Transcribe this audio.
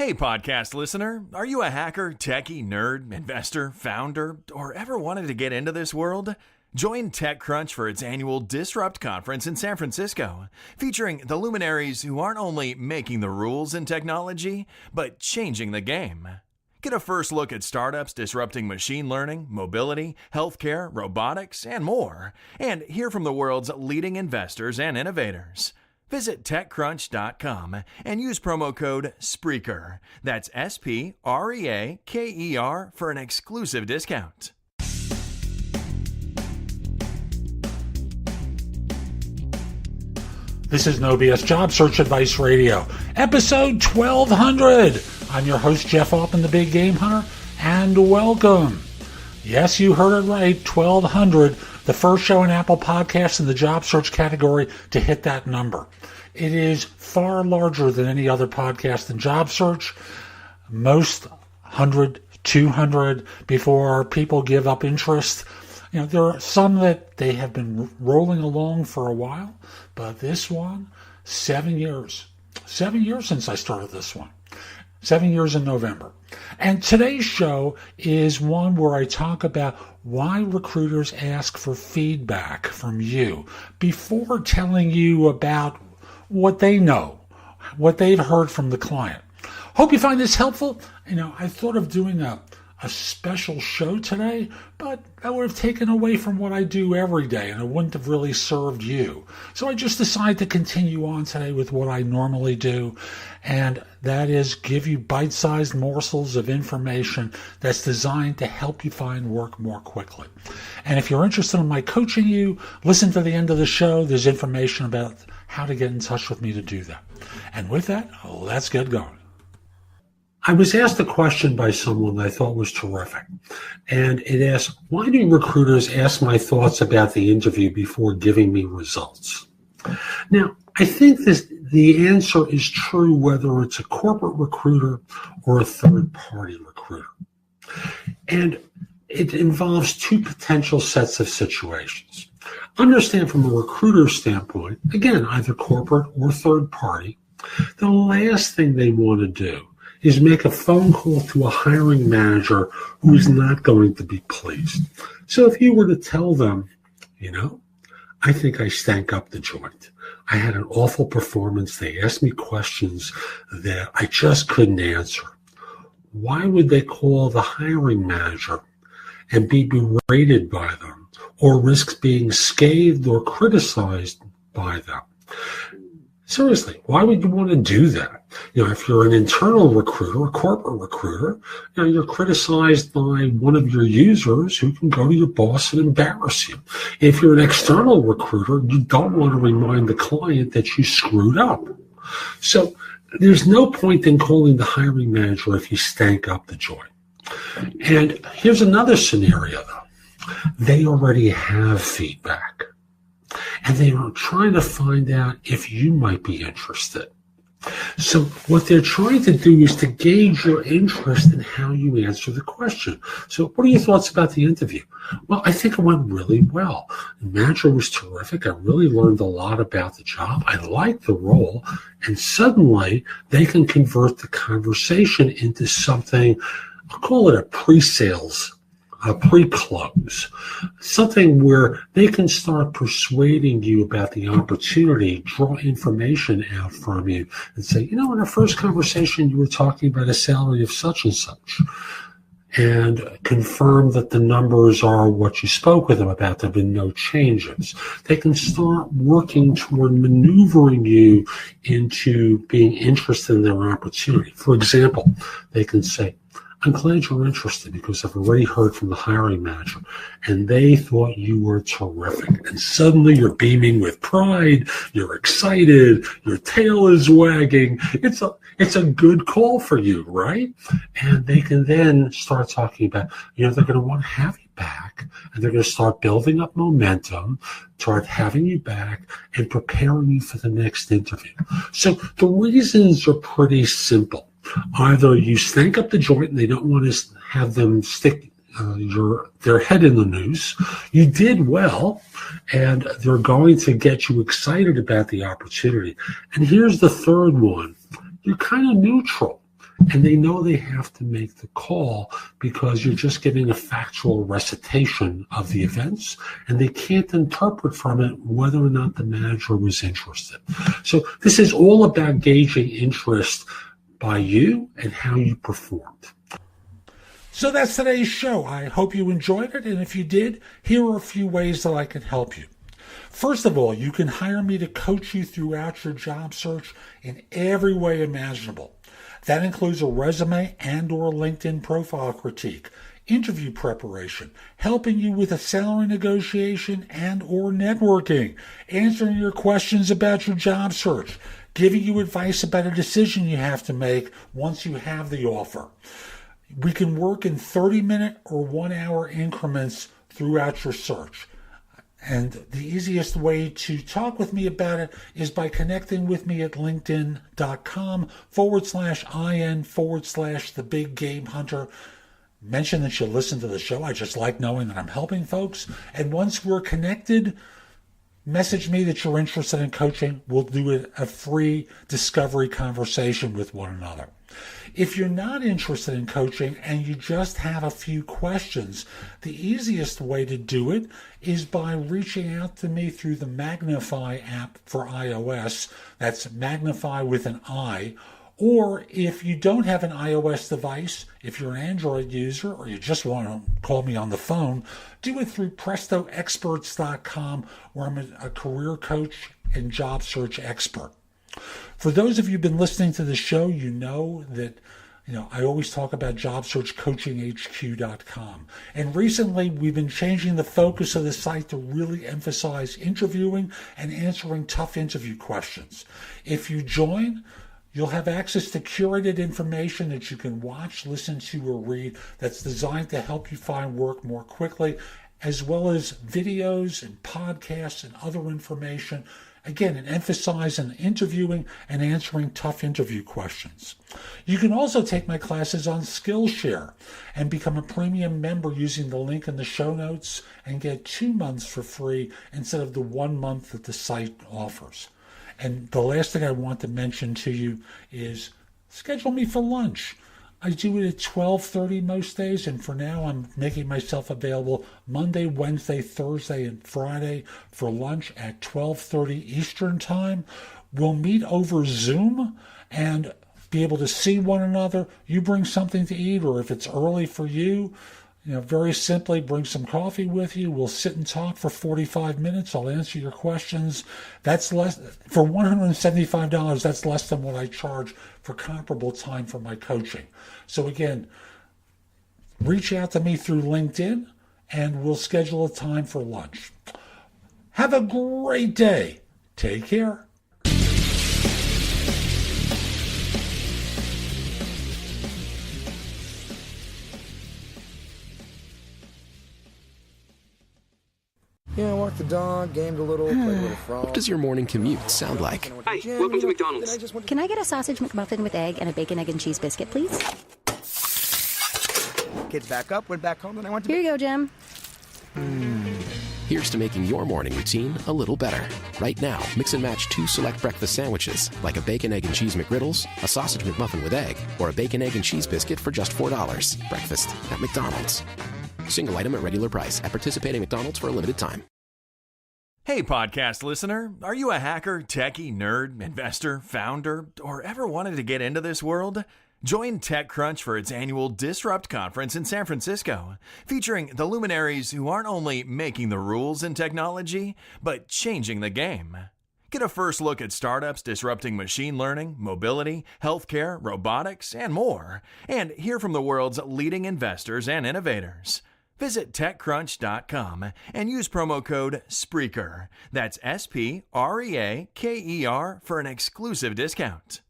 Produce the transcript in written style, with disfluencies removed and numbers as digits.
Hey, podcast listener, are you a hacker, techie, nerd, investor, founder, or ever wanted to get into this world? Join TechCrunch for its annual Disrupt conference in San Francisco, featuring the luminaries who aren't only making the rules in technology, but changing the game. Get a first look at startups disrupting machine learning, mobility, healthcare, robotics, and more, and hear from the world's leading investors and innovators. Visit TechCrunch.com and use promo code SPREAKER. That's SPREAKER for an exclusive discount. This is No BS Job Search Advice Radio, episode 1200. I'm your host, Jeff Altman, the Big Game Hunter, and welcome. Yes, you heard it right, 1200, the first show in Apple Podcasts in the job search category to hit that number. It is far larger than any other podcast in job search. Most 100, 200 before people give up interest. You know, there are some that they have been rolling along for a while, but this one, 7 years. 7 years since I started this one. 7 years in November. And today's show is one where I talk about why recruiters ask for feedback from you before telling you about what they know, what they've heard from the client. Hope you find this helpful. You know, I thought of doing a special show today, but that would have taken away from what I do every day, and it wouldn't have really served you. So I just decided to continue on today with what I normally do, and that is give you bite-sized morsels of information that's designed to help you find work more quickly. And if you're interested in my coaching you, listen to the end of the show. There's information about how to get in touch with me to do that. And with that, let's get going. I was asked a question by someone that I thought was terrific. And it asked, why do recruiters ask my thoughts about the interview before giving me results? Now, I think the answer is true whether it's a corporate recruiter or a third-party recruiter. And it involves two potential sets of situations. Understand from a recruiter's standpoint, again, either corporate or third party, the last thing they want to do is make a phone call to a hiring manager who is not going to be pleased. So if you were to tell them, you know, I think I stank up the joint. I had an awful performance. They asked me questions that I just couldn't answer. Why would they call the hiring manager and be berated by them or risk being scathed or criticized by them? Seriously, why would you want to do that? You know, if you're an internal recruiter, a corporate recruiter, you know, you're criticized by one of your users who can go to your boss and embarrass you. If you're an external recruiter, you don't want to remind the client that you screwed up. So there's no point in calling the hiring manager if you stank up the joint. And here's another scenario, though. They already have feedback. And they are trying to find out if you might be interested. So what they're trying to do is to gauge your interest in how you answer the question. So what are your thoughts about the interview? Well, I think it went really well. The manager was terrific. I really learned a lot about the job. I liked the role. And suddenly they can convert the conversation into something, I'll call it a pre-sales, a pre-close, something where they can start persuading you about the opportunity, draw information out from you, and say, you know, in our first conversation, you were talking about a salary of such and such, and confirm that the numbers are what you spoke with them about. There have been no changes. They can start working toward maneuvering you into being interested in their opportunity. For example, they can say, I'm glad you're interested because I've already heard from the hiring manager and they thought you were terrific. And suddenly you're beaming with pride, you're excited, your tail is wagging. It's a good call for you, right? And they can then start talking about, you know, they're going to want to have you back and they're going to start building up momentum, start having you back and preparing you for the next interview. So the reasons are pretty simple. Either you stank up the joint and they don't want to have them stick their head in the noose. You did well, and they're going to get you excited about the opportunity. And here's the third one. You're kind of neutral. and they know they have to make the call because you're just giving a factual recitation of the events, and they can't interpret from it whether or not the manager was interested. So this is all about gauging interest by you and how you performed. So that's today's show. I hope you enjoyed it, and if you did, here are a few ways that I can help you. First of all, you can hire me to coach you throughout your job search in every way imaginable. That includes a resume and or LinkedIn profile critique, interview preparation, helping you with a salary negotiation and or networking, answering your questions about your job search, giving you advice about a decision you have to make once you have the offer. We can work in 30-minute or 1-hour increments throughout your search. And the easiest way to talk with me about it is by connecting with me at linkedin.com/IN/the Big Game Hunter. Mention that you listen to the show. I just like knowing that I'm helping folks. And once we're connected, message me that you're interested in coaching. We'll do a free discovery conversation with one another. If you're not interested in coaching and you just have a few questions, the easiest way to do it is by reaching out to me through the Magnify app for iOS. That's Magnify with an I. Or if you don't have an iOS device, if you're an Android user or you just want to call me on the phone, do it through PrestoExperts.com, where I'm a career coach and job search expert. For those of you who've been listening to the show, you know that I always talk about JobSearchCoachingHQ.com. And recently, we've been changing the focus of the site to really emphasize interviewing and answering tough interview questions. If you join, you'll have access to curated information that you can watch, listen to, or read that's designed to help you find work more quickly, as well as videos and podcasts and other information. Again, an emphasis on interviewing and answering tough interview questions. You can also take my classes on Skillshare and become a premium member using the link in the show notes and get 2 months for free instead of the 1 month that the site offers. And the last thing I want to mention to you is schedule me for lunch. I do it at 12:30 most days, and for now I'm making myself available Monday, Wednesday, Thursday, and Friday for lunch at 12:30 Eastern Time. We'll meet over Zoom and be able to see one another. You bring something to eat, or if it's early for you, very simply bring some coffee with you. We'll sit and talk for 45 minutes. I'll answer your questions. That's less for $175. That's less than what I charge for comparable time for my coaching. So again, reach out to me through LinkedIn and we'll schedule a time for lunch. Have a great day. Take care. Yeah, walked the dog, gamed a little, played a little frog. What does your morning commute sound like? Hi, welcome to McDonald's. Can I get a sausage McMuffin with egg and a bacon, egg, and cheese biscuit, please? Kids back up, went back home, and I went to... Here you go, Jim. Here's to making your morning routine a little better. Right now, mix and match 2 select breakfast sandwiches, like a bacon, egg, and cheese McGriddles, a sausage McMuffin with egg, or a bacon, egg, and cheese biscuit for just $4. Breakfast at McDonald's. Single item at regular price at participating McDonald's for a limited time. Hey, podcast listener. Are you a hacker, techie, nerd, investor, founder, or ever wanted to get into this world? Join TechCrunch for its annual Disrupt conference in San Francisco, featuring the luminaries who aren't only making the rules in technology, but changing the game. Get a first look at startups disrupting machine learning, mobility, healthcare, robotics, and more, and hear from the world's leading investors and innovators. Visit TechCrunch.com and use promo code SPREAKER. That's SPREAKER for an exclusive discount.